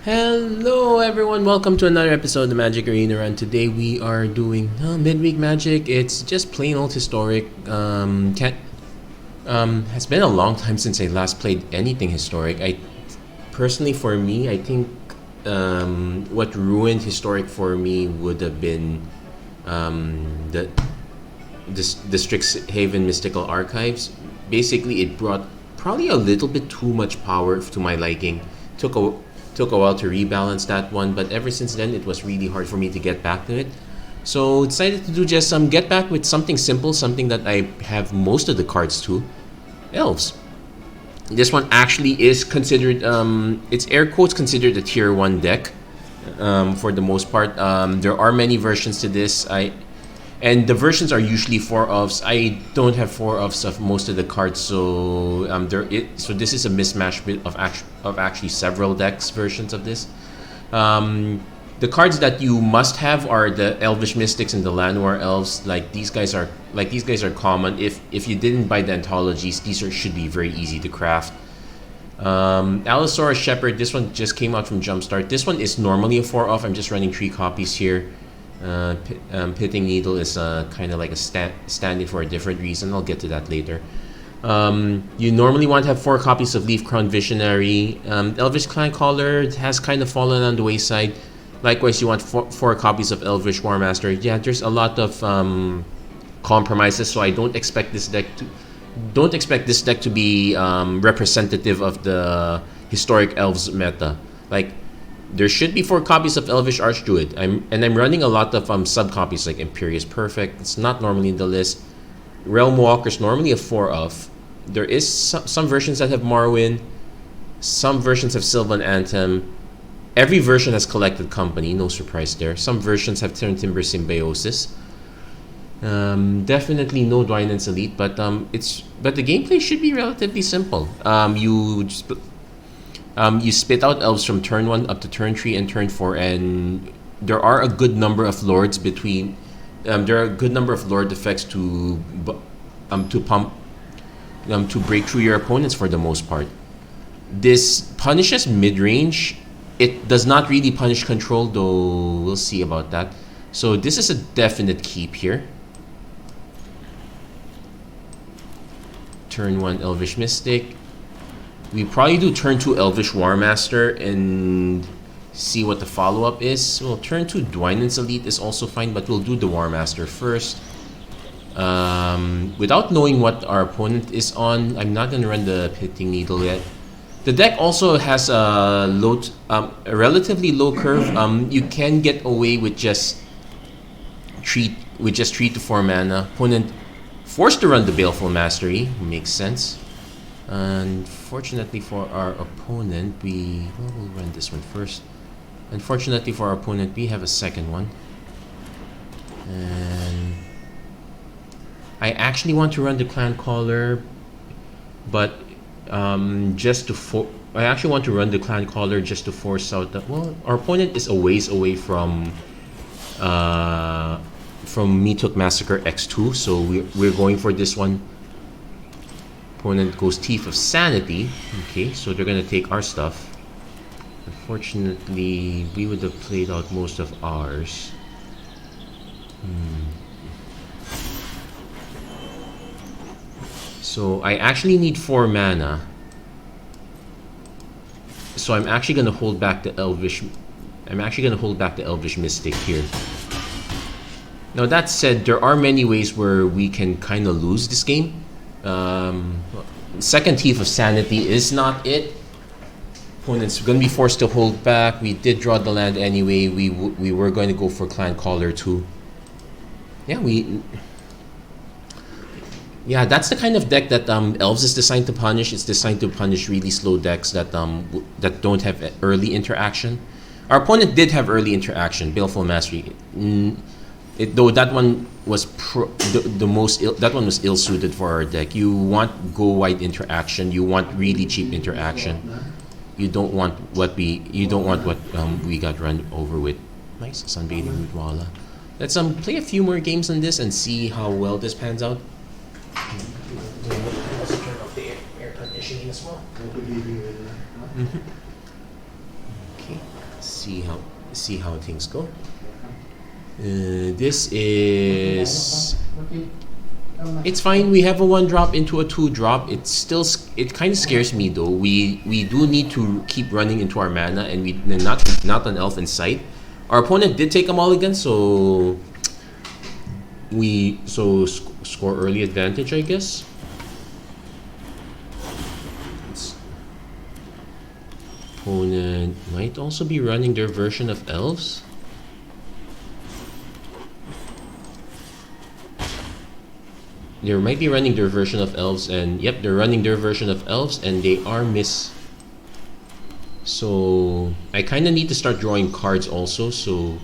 Hello everyone, welcome to another episode of the Magic Arena Run. Today we are doing midweek Magic. It's just plain old historic. Has been a long time since I last played anything historic. I personally, for me, I think what ruined historic for me would have been the Strixhaven Mystical Archives. Basically, it brought probably a little bit too much power to my liking. Took a while to rebalance that one, but ever since then it was really hard for me to get back to it. So decided to do just get back with something simple, something that I have most of the cards to. Elves. This one actually is considered, it's air quotes considered a tier 1 deck for the most part. There are many versions to this. And the versions are usually 4-ofs. I don't have 4-ofs of most of the cards, so so this is a mismatch of actually several decks versions of this. The cards that you must have are the Elvish Mystics and the Llanowar Elves. These guys are common. If you didn't buy the anthologies, these should be very easy to craft. Allosaurus Shepherd. This one just came out from Jumpstart. This one is normally a 4-off. I'm just running 3 copies here. Pitting Needle is kind of like a stand-in for a different reason. I'll get to that later. You normally want to have 4 copies of Leaf Crown Visionary. Elvish Clan Caller has kind of fallen on the wayside. Likewise, you want 4 copies of Elvish War Master. Yeah, there's a lot of compromises, so I don't expect this deck to be representative of the Historic Elves meta. There should be 4 copies of Elvish Archdruid. I'm running a lot of sub copies like Imperious Perfect. It's not normally in the list. Realm Walker's normally a 4-off. There is some versions that have Morrowind. Some versions have Sylvan Anthem. Every version has Collected Company. No surprise there. Some versions have Turn Timber Symbiosis. Definitely no Dwynen's Elite, but the gameplay should be relatively simple. You spit out elves from turn 1 up to turn 3 and turn 4, and there are a good number of lords between. There are a good number of lord effects to break through your opponents for the most part. This punishes mid range. It does not really punish control, though. We'll see about that. So this is a definite keep here. Turn 1 Elvish Mystic. We probably do turn 2 Elvish War Master and see what the follow-up is. Well, turn 2 Dwynen's Elite is also fine, but we'll do the War Master first. Without knowing what our opponent is on, I'm not going to run the Pitting Needle yet. The deck also has a relatively low curve. You can get away with just 3 to 4 mana. Opponent forced to run the Baleful Mastery. Makes sense. Unfortunately for our opponent, we'll run this one first. Unfortunately for our opponent, we have a second one. And I actually want to run the Clan Caller, but I actually want to run the Clan Caller just to force out that. Well, our opponent is a ways away from Meathook Massacre X2, so we're going for this one. Opponent goes Thief of Sanity. Okay, so they're gonna take our stuff. Unfortunately, we would have played out most of ours. So I actually need 4 mana. So I'm actually gonna hold back the Elvish. I'm actually gonna hold back the Elvish Mystic here. Now that said, there are many ways where we can kind of lose this game. Second Thief of Sanity is not it. Opponent's going to be forced to hold back. We did draw the land anyway. We were going to go for Clan Caller too. Yeah, that's the kind of deck that Elves is designed to punish. It's designed to punish really slow decks that don't have early interaction. Our opponent did have early interaction. Baleful Mastery. Though that one was that one was ill-suited for our deck. You want go wide interaction. You want really cheap interaction. You don't want what we got run over with. Nice Sunbathing Mutwala. Let's play a few more games on this and see how well this pans out. Also turn off the air conditioning as well. Okay. see how things go. This is, it's fine. We have a 1-drop into a 2-drop. It kind of scares me though. We do need to keep running into our mana, and we not an elf in sight. Our opponent did take a mulligan, so score early advantage, I guess. Opponent might also be running their version of elves. They might be running their version of elves, and yep, they're running their version of elves, and they are miss. So I kind of need to start drawing cards also. So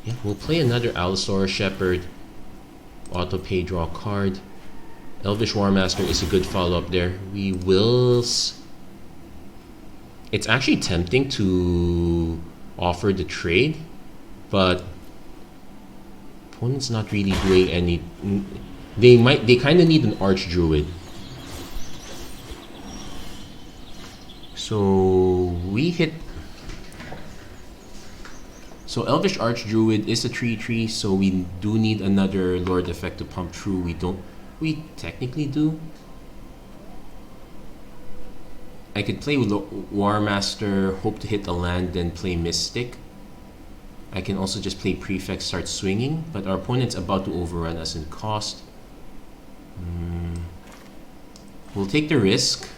yeah, we'll play another Allosaurus Shepherd. Auto pay, draw card. Elvish War Master is a good follow-up there. We will... It's actually tempting to offer the trade, but opponent's not really doing any... They kind of need an Archdruid. So we hit... So Elvish Archdruid is a 3/3, so we do need another Lord effect to pump through. We technically do. I could play with War Master, hope to hit a land, then play Mystic. I can also just play Prefect, start swinging, but our opponent's about to overrun us in cost. We'll take the risk.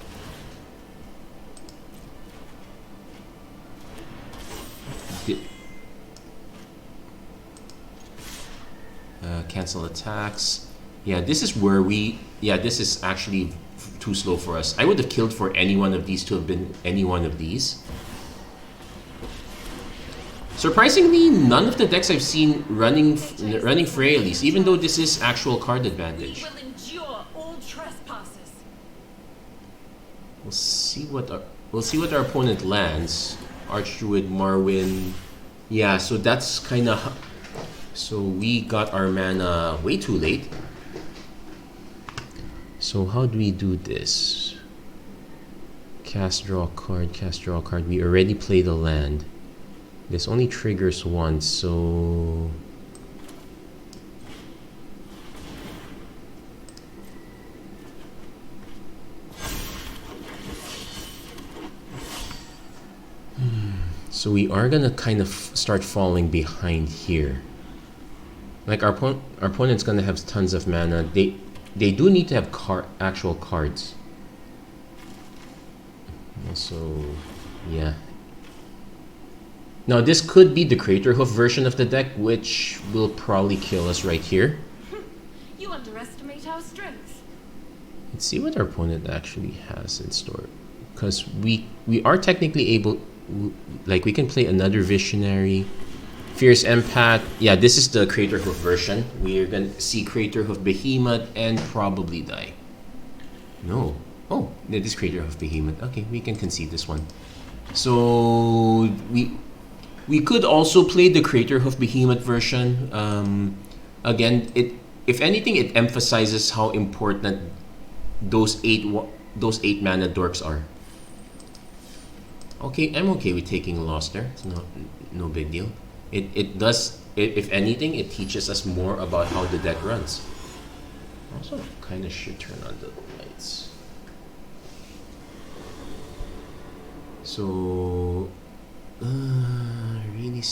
Cancel attacks. Yeah, this is where this is actually too slow for us. I would have killed for any one of these to have been any one of these. Surprisingly, none of the decks I've seen running Freyalise, even though this is actual card advantage. We'll see what our opponent lands. Archdruid, Marwyn. Yeah, so that's kind of... So we got our mana way too late. So how do we do this? Cast, draw card, cast, draw card. We already played a land. This only triggers once, so... So we are gonna kind of start falling behind here. Like our opponent's gonna have tons of mana. They do need to have actual cards. Also, yeah. Now this could be the Crater Hoof version of the deck, which will probably kill us right here. You underestimate our strength. Let's see what our opponent actually has in store, because we are technically able, like we can play another Visionary. Fierce Empath. Yeah, this is the Crater Hoof version. We're gonna see Crater Hoof Behemoth and probably die. No. Oh, it is Crater Hoof Behemoth. Okay, we can concede this one. So we could also play the Crater Hoof Behemoth version. Again, if anything, it emphasizes how important those eight mana dorks are. Okay, I'm okay with taking a loss there. It's no big deal. It does, if anything, it teaches us more about how the deck runs. Also, kind of should turn on the lights. So, really,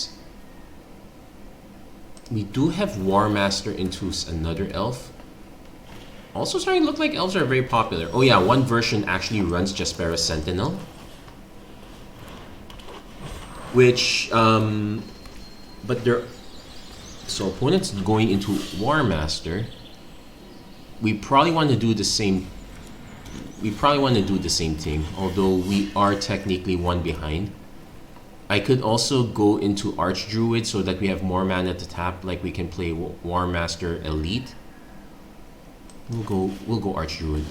we do have War Master into another elf. Also starting to look like elves are very popular. Oh yeah, one version actually runs Jaspera Sentinel, which but there, so opponents going into War Master. We probably want to do the same. We probably want to do the same thing, although we are technically one behind. I could also go into Archdruid so that we have more mana to tap. Like we can play War Master Elite. We'll go Archdruid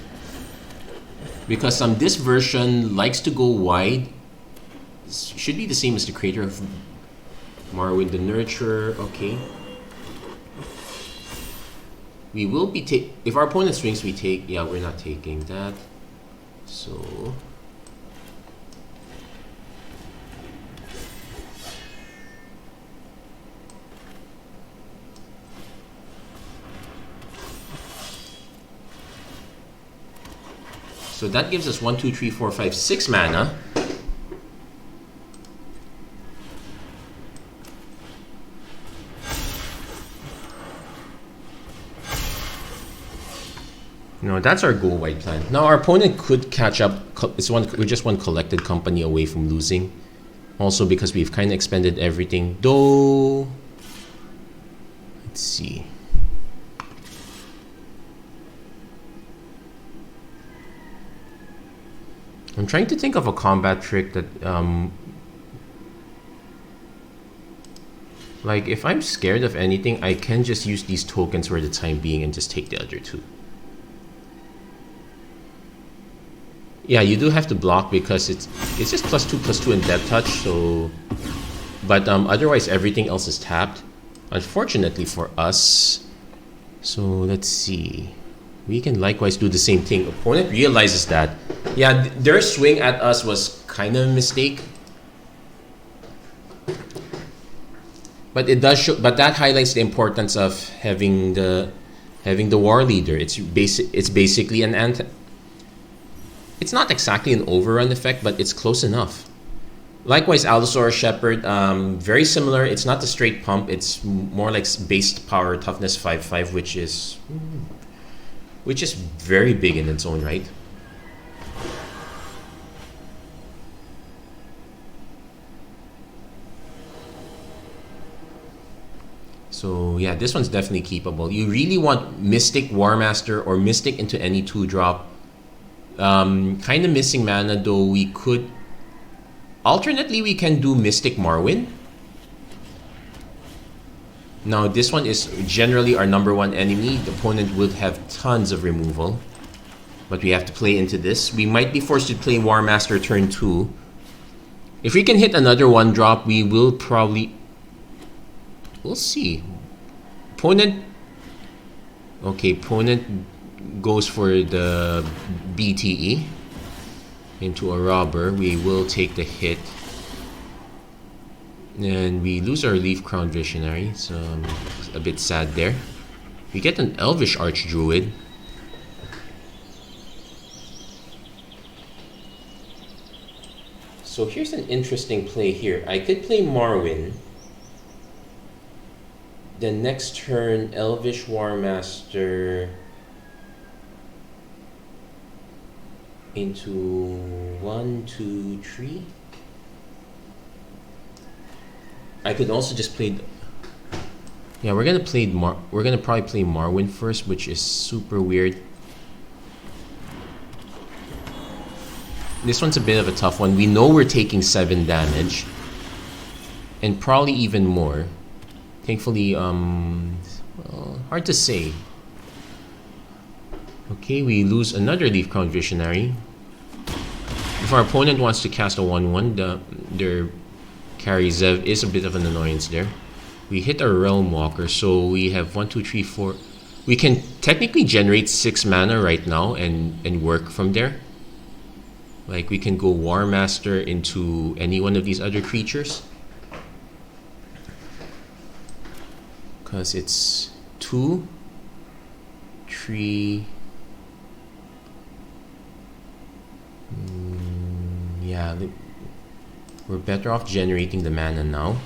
because this version likes to go wide. Should be the same as the Crater of Marwyn the Nurturer. Okay. We will be if our opponent swings, we take. Yeah, we're not taking that. So So that gives us 1, 2, 3, 4, 5, 6 mana. No, that's our go white plan. Now our opponent could catch up. We're just one collected company away from losing. Also because we've kind of expended everything. Though, let's see. I'm trying to think of a combat trick that, like if I'm scared of anything, I can just use these tokens for the time being and just take the other two. Yeah, you do have to block because it's just +2/+2 in Death Touch. So, but otherwise everything else is tapped. Unfortunately for us. So let's see. We can likewise do the same thing. Opponent realizes that, yeah, their swing at us was kind of a mistake. But it does show. But that highlights the importance of having the war leader. It's basically an anti. It's not exactly an overrun effect, but it's close enough. Likewise, Allosaurus Shepherd, very similar. It's not the straight pump. It's more like base power toughness 5/5, which is very big in its own right. So yeah, this one's definitely keepable. You really want Mystic Warmaster or Mystic into any 2-drop. Kind of missing mana, though. We could alternately we can do Mystic Marwyn. Now this one is generally our #1 enemy. The opponent will have tons of removal, but we have to play into this. We might be forced to play Warmaster turn 2. If we can hit another 1-drop, we will probably. We'll see. Opponent. Okay, opponent goes for the BTE into a robber. We will take the hit. And we lose our Leaf Crown Visionary, so a bit sad there. We get an Elvish Archdruid. So here's an interesting play here. I could play Marwyn. Then next turn, Elvish Warmaster into 1, 2, 3. I could also just play. Yeah, we're gonna probably play Marwyn first, which is super weird. This one's a bit of a tough one. We know we're taking 7 damage, and probably even more. Thankfully, well, hard to say. Okay, we lose another Leaf Crown Visionary. If our opponent wants to cast a 1/1, their carry Zev is a bit of an annoyance there. We hit our Realm Walker, so we have 1, 2, 3, 4. We can technically generate 6 mana right now and work from there. Like we can go War Master into any one of these other creatures. Because it's 2, 3. Yeah, we're better off generating the mana now.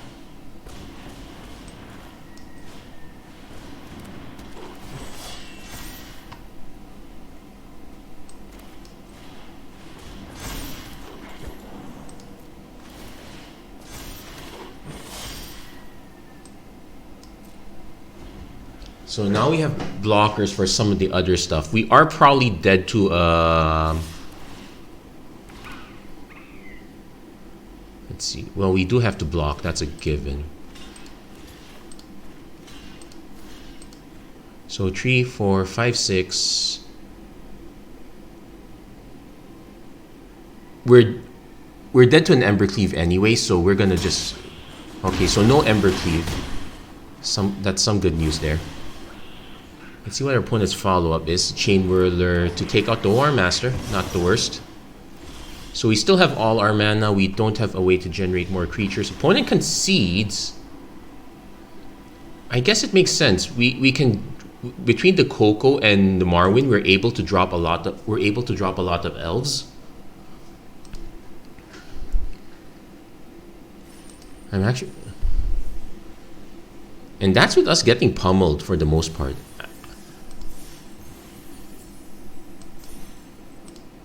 So now we have blockers for some of the other stuff. We are probably dead to let's see. Well, we do have to block. That's a given. So 3, 4, 5, 6. We're dead to an Embercleave anyway, so we're gonna just. Okay, so no Embercleave. That's some good news there. Let's see what our opponent's follow-up is. Chain Whirler to take out the War Master. Not the worst. So we still have all our mana. We don't have a way to generate more creatures. Opponent concedes. I guess it makes sense. We can between the Coco and the Marwyn, we're able to drop a lot of elves. I'm actually, and that's with us getting pummeled for the most part.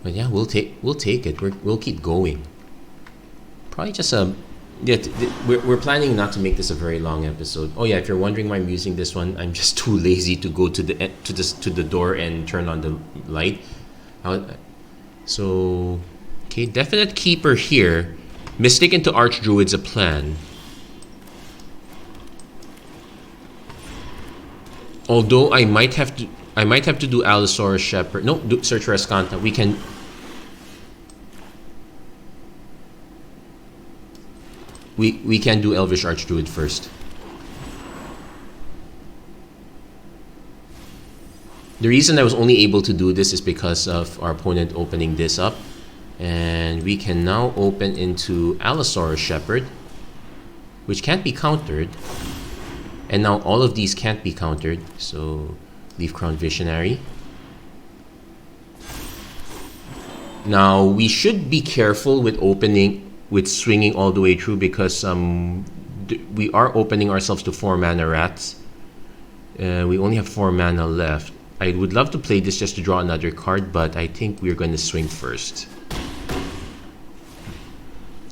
But yeah, we'll take it. We'll keep going. Probably just we're planning not to make this a very long episode. Oh yeah, if you're wondering why I'm using this one, I'm just too lazy to go to the door and turn on the light. So okay, definite keeper here. Mystic into Archdruid's a plan. Although I might have to do Allosaurus Shepherd. No, search for Escanta. We can do Elvish Archdruid first. The reason I was only able to do this is because of our opponent opening this up. And we can now open into Allosaurus Shepherd, which can't be countered. And now all of these can't be countered, so Leaf Crown Visionary. Now we should be careful with swinging all the way through, because we are opening ourselves to 4 mana rats. We only have 4 mana left. I would love to play this just to draw another card, but I think we're going to swing first.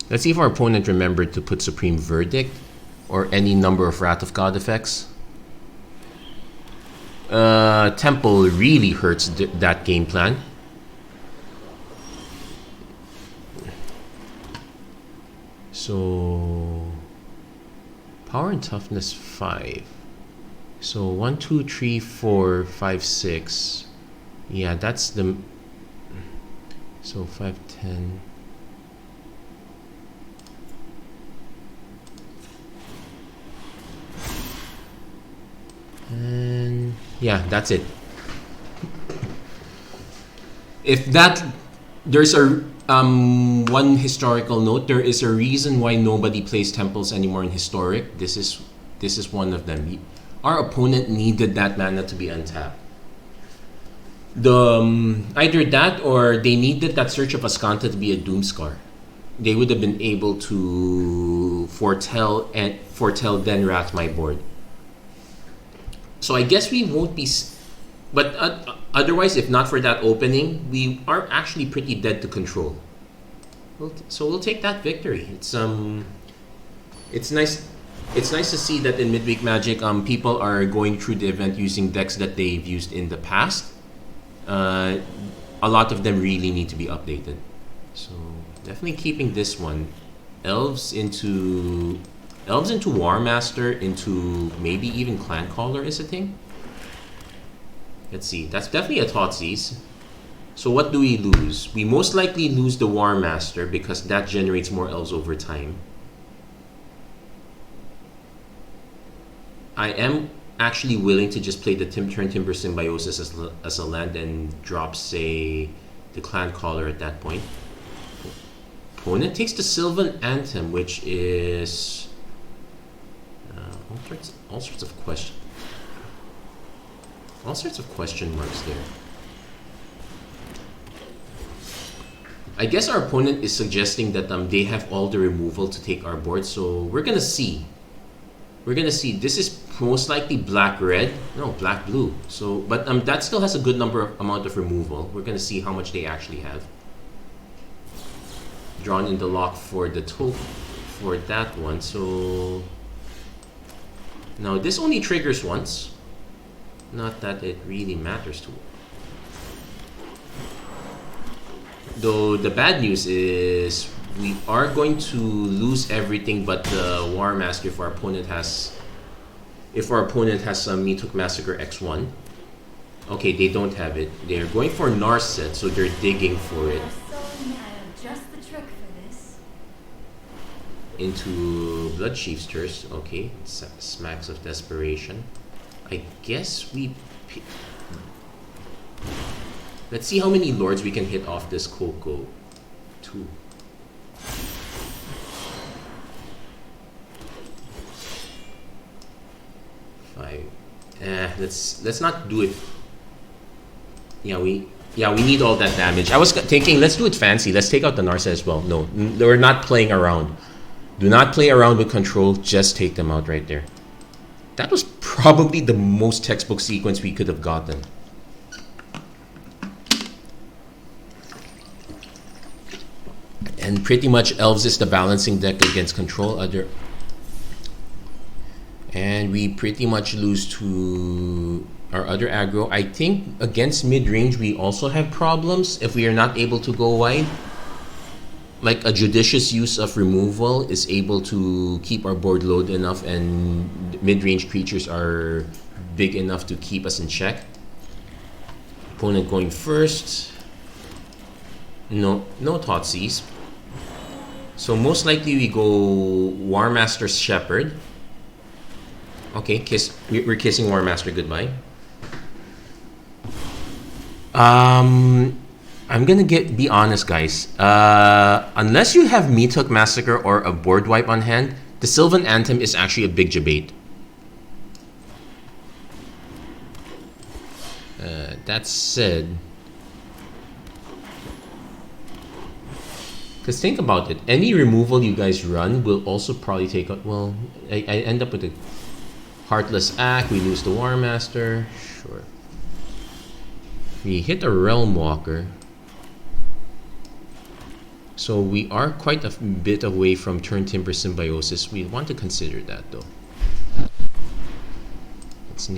Let's see if our opponent remembered to put Supreme Verdict or any number of Wrath of God effects. Temple really hurts that game plan. So power and toughness 5. So 1, 2, 3, 4, 5, 6. Yeah, that's the. So 5, 10. And yeah, that's it. If that, there's a one historical note. There is a reason why nobody plays temples anymore in Historic. This is one of them. Our opponent needed that mana to be untapped. Either that, or they needed that Search of Ascanta to be a Doomscar. They would have been able to foretell then Wrath my board. So I guess we won't be, but otherwise, if not for that opening, we are actually pretty dead to control. So we'll take that victory. It's nice. It's nice to see that in Midweek Magic, people are going through the event using decks that they've used in the past. A lot of them really need to be updated. So definitely keeping this one. Elves into War Master, into maybe even Clan Caller is a thing. Let's see. That's definitely a Thoughtseize. So what do we lose? We most likely lose the War Master because that generates more elves over time. I am actually willing to just play the Turn Timber Symbiosis as a land and drop, say, the Clan Caller at that point. Opponent takes the Sylvan Anthem, which is all sorts of question marks there. I guess our opponent is suggesting that they have all the removal to take our board, so we're gonna see. This is most likely black-red, no, black-blue. So, but that still has a good amount of removal. We're gonna see how much they actually have. Drawn in the lock for the for that one. So now this only triggers once. Not that it really matters to it. Though the bad news is we are going to lose everything but the War Master if our opponent has Meathook Massacre X1. Okay, they don't have it. They're going for Narset, so they're digging for it. Just the trick for this. Into Bloodchief's Thirst. Okay, Smacks of Desperation. I guess let's see how many lords we can hit off this Coco. 2. Let's not do it. Yeah, we need all that damage. I was thinking, let's do it fancy. Let's take out the Narset as well. No, we're not playing around. Do not play around with control. Just take them out right there. That was probably the most textbook sequence we could have gotten. And pretty much Elves is the balancing deck against control. And we pretty much lose to our other aggro. I think against mid-range we also have problems if we are not able to go wide. Like a judicious use of removal is able to keep our board load enough, and mid-range creatures are big enough to keep us in check. Opponent going first. No Thoughtseize. So most likely we go War Master Shepherd. Okay, we're kissing War Master goodbye. I'm gonna be honest, guys. Unless you have Meat Hook Massacre or a board wipe on hand, the Sylvan Anthem is actually a big debate. That said, because think about it, any removal you guys run will also probably take out. Well, I end up with a Heartless Act. We lose the War Master. Sure. We hit a Realm Walker. So we are quite a bit away from Turn Timber Symbiosis. We want to consider that though. Let's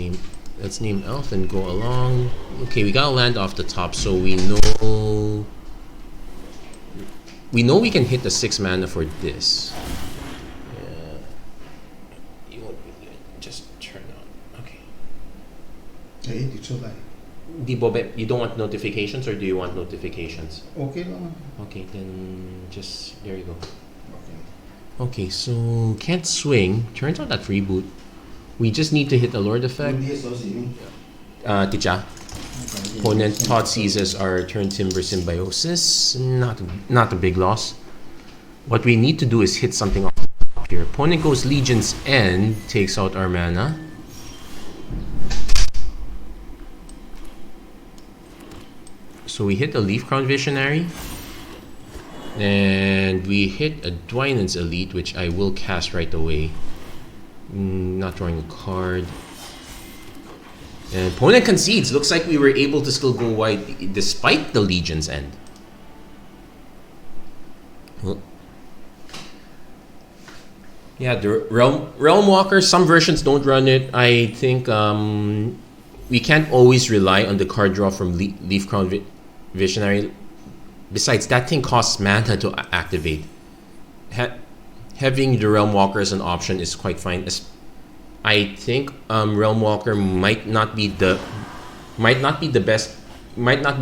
name Elf and go along. Okay, we gotta land off the top, so we know we can hit the 6 mana for this. You won't just turn on. Okay. You don't want notifications, or do you want notifications? Okay lang. Okay, then just there you go. Okay, so can't swing. Turns out that reboot. We just need to hit the Lord effect. Ticha. Opponent Thoughtseize as our Turn Timber Symbiosis. Not a big loss. What we need to do is hit something off the top here. Opponent goes Legion's End, takes out our mana. So we hit a Leaf Crown Visionary. And we hit a Dwynen's Elite, which I will cast right away. Not drawing a card. And opponent concedes. Looks like we were able to still go wide despite the Legion's End. Well, yeah, the Realm Walker, some versions don't run it. I think we can't always rely on the card draw from Leaf Crown Visionary. Besides, that thing costs mana to activate. Having the Realm Walker as an option is quite fine. I think Realm Walker might not be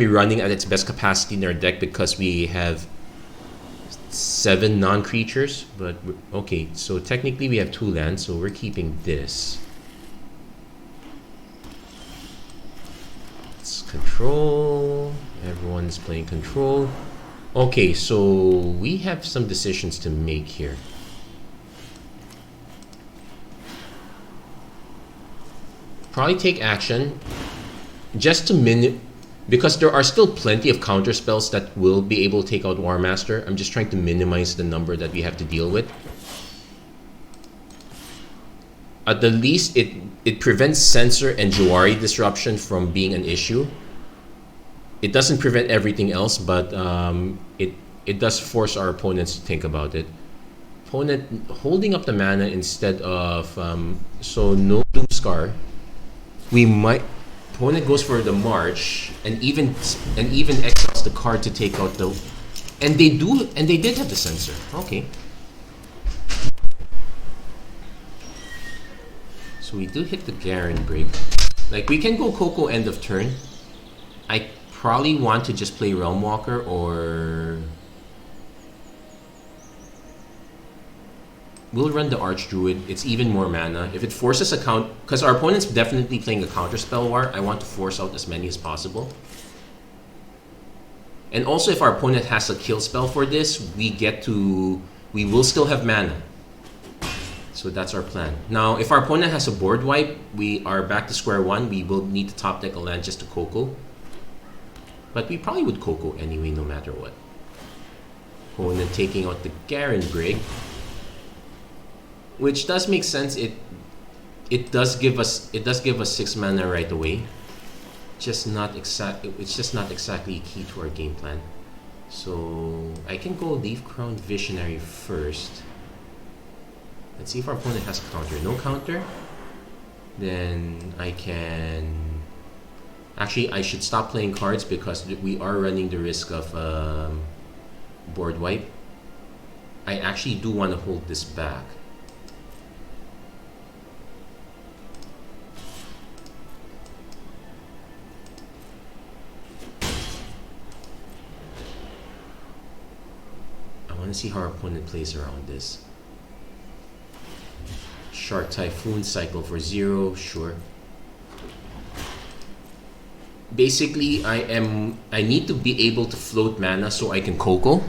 running at its best capacity in our deck because we have 7 non-creatures. But okay, so technically we have 2 lands, so we're keeping this. It's control. Everyone's playing control. Okay, so we have some decisions to make here. Probably take action just to because there are still plenty of counter spells that will be able to take out War Master. I'm just trying to minimize the number that we have to deal with. At the least, it prevents Censor and Jawari Disruption from being an issue. It doesn't prevent everything else, but it does force our opponents to think about it. Opponent holding up the mana instead of so no Doomscar. Opponent goes for the March and even exiles the card to take out the, and they did have the Censor. Okay. So we do hit the Garen break. Like, we can go Coco end of turn. I probably want to just play Realm Walker, or we'll run the Archdruid. It's even more mana. If it forces a count, because our opponent's definitely playing a counter spell war, I want to force out as many as possible. And also, if our opponent has a kill spell for this, we will still have mana. So that's our plan. Now, if our opponent has a board wipe, we are back to square one. We will need to top deck a land just to Coco. But we probably would Coco anyway, no matter what. Opponent taking out the Garen Brig, which does make sense. It does give us 6 mana right away. It's just not exactly key to our game plan. So I can go Leaf Crown Visionary first. Let's see if our opponent has a counter. No counter. Then I can... Actually, I should stop playing cards because we are running the risk of board wipe. I actually do want to hold this back. I want to see how our opponent plays around this. Shark Typhoon, cycle for 0, sure. Basically, I need to be able to float mana so I can Coco.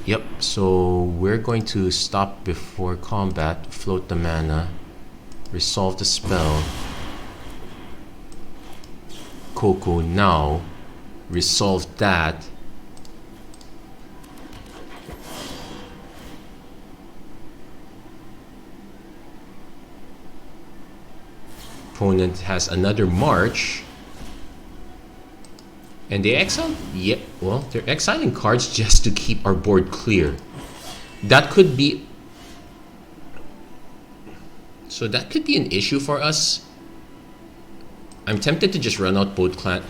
Yep, so we're going to stop before combat, float the mana, resolve the spell, Coco now, resolve that. Opponent has another March. And they exile? Yeah, well, they're exiling cards just to keep our board clear. That could be... So that could be an issue for us. I'm tempted to just run out both clan...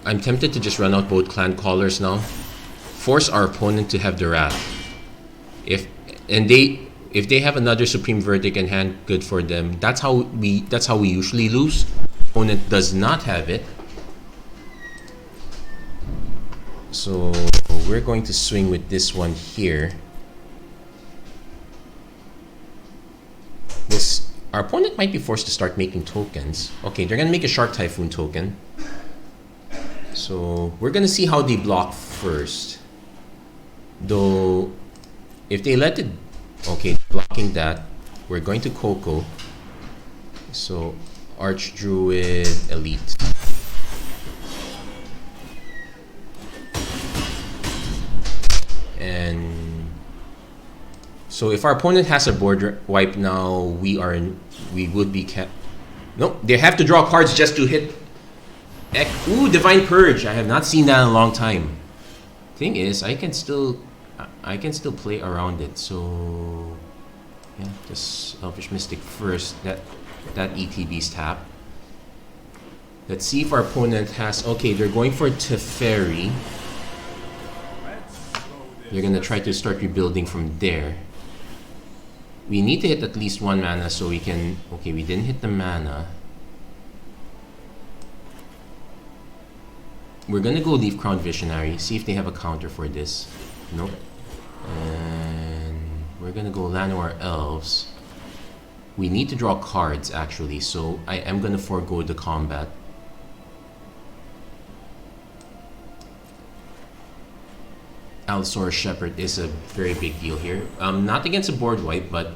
I'm tempted to just run out both clan callers now. Force our opponent to have the Wrath. If they have another Supreme Verdict in hand, good for them. That's how we usually lose. Opponent does not have it. So we're going to swing with this one here. Our opponent might be forced to start making tokens. Okay, they're gonna make a Shark Typhoon token. So we're gonna see how they block first. Though, if they let it... Okay, blocking that. We're going to Coco. So, Archdruid Elite. And so if our opponent has a board wipe now, we would be nope, they have to draw cards just to hit. Ooh, Divine Purge. I have not seen that in a long time. Thing is, I can still play around it. So yeah, just Elvish Mystic first. That ETB's tap. Let's see if our opponent has... Okay, they're going for Teferi. They're gonna try to start rebuilding from there. We need to hit at least 1 mana so we can... Okay, we didn't hit the mana. We're gonna go Leaf Crown Visionary, see if they have a counter for this. Nope. And we're gonna go Llanowar Elves. We need to draw cards actually, so I am gonna forego the combat. Allosaurus Shepherd is a very big deal here. Not against a board wipe, but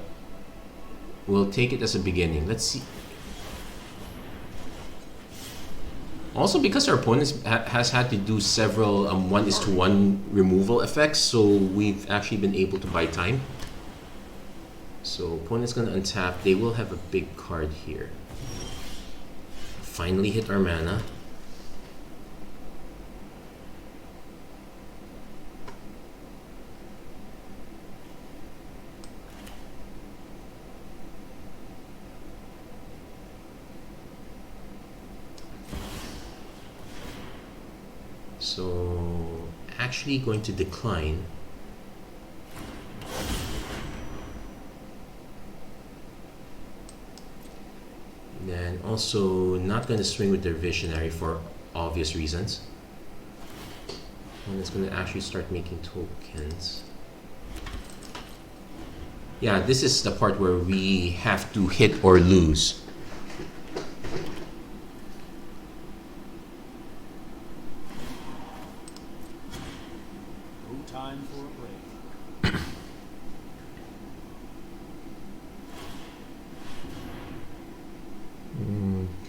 we'll take it as a beginning. Let's see. Also, because our opponent has had to do several 1:1 removal effects, so we've actually been able to buy time. So opponent's gonna untap. They will have a big card here. Finally hit our mana. So actually going to decline. Then also not going to swing with their Visionary for obvious reasons. And it's going to actually start making tokens. Yeah, this is the part where we have to hit or lose.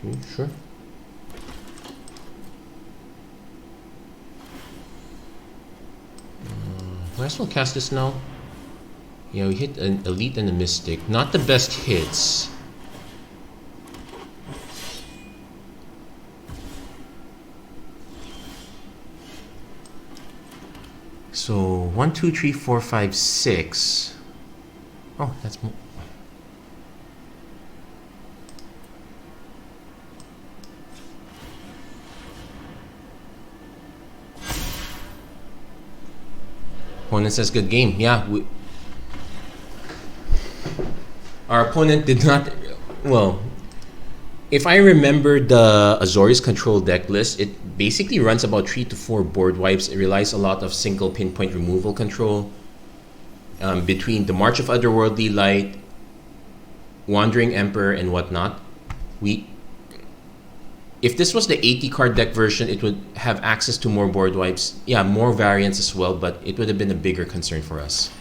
Okay, sure. Might as well cast this now. Yeah, we hit an elite and a mystic. Not the best hits. So 1, 2, 3, 4, 5, 6. Oh, that's more. Opponent says good game. Yeah, our opponent did not. Well, if I remember the Azorius control deck list, it basically runs about 3 to 4 board wipes. It relies a lot of single pinpoint removal control. Between the March of Otherworldly Light, Wandering Emperor, and whatnot. If this was the 80 card deck version, it would have access to more board wipes. Yeah, more variants as well, but it would have been a bigger concern for us.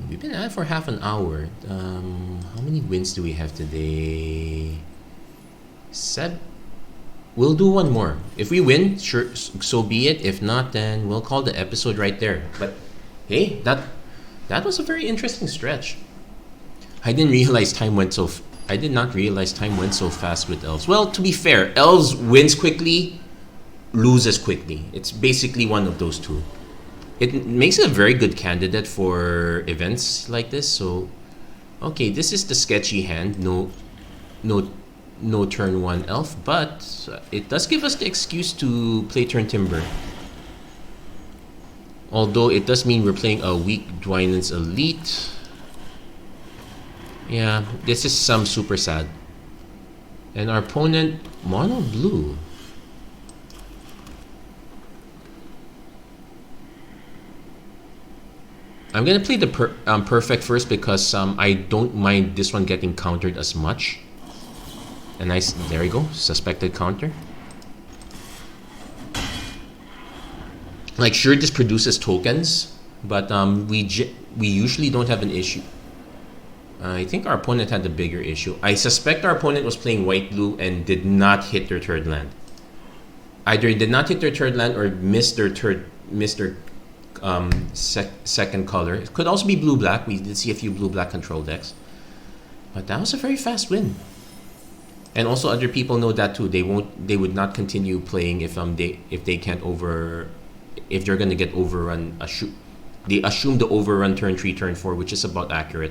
We've been at it for half an hour. How many wins do we have today? 7. We'll do one more. If we win, sure, so be it. If not, then we'll call the episode right there. But hey, that was a very interesting stretch. I did not realize time went so fast with Elves. Well, to be fair, Elves wins quickly, loses quickly. It's basically one of those two. It makes it a very good candidate for events like this. So, okay, this is the sketchy hand. No turn 1 Elf, but it does give us the excuse to play turn Timber. Although it does mean we're playing a weak Dwynen's Elite. Yeah, this is some super sad. And our opponent, mono blue. I'm gonna play the perfect first because I don't mind this one getting countered as much. A nice, there we go, suspected counter. Like, sure, this produces tokens, but we usually don't have an issue. I think our opponent had the bigger issue. I suspect our opponent was playing white-blue and did not hit their third land. Either did not hit their third land or missed their second color. It could also be blue-black. We did see a few blue-black control decks. But that was a very fast win. And also other people know that too. They would not continue playing if they're gonna get overrun. They assume the overrun turn 3, turn 4, which is about accurate.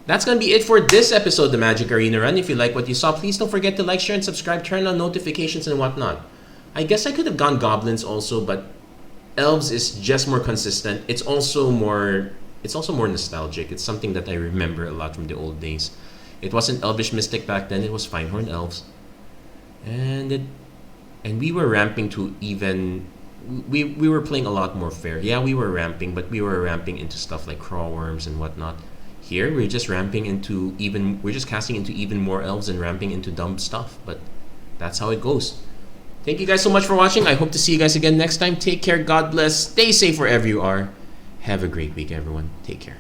That's going to be it for this episode of the Magic Arena Run. If you like what you saw, please don't forget to like, share, and subscribe. Turn on notifications and whatnot. I guess I could have gone Goblins also, but Elves is just more consistent. It's also more nostalgic. It's something that I remember a lot from the old days. It wasn't Elvish Mystic back then. It was Finehorn Elves. And we were ramping to even... We were playing a lot more fair. Yeah, we were ramping, but we were ramping into stuff like Crawworms and whatnot. Here, we're just casting into even more Elves and ramping into dumb stuff, but that's how it goes. Thank you guys so much for watching. I hope to see you guys again next time. Take care, God bless, stay safe wherever you are. Have a great week, everyone. Take care.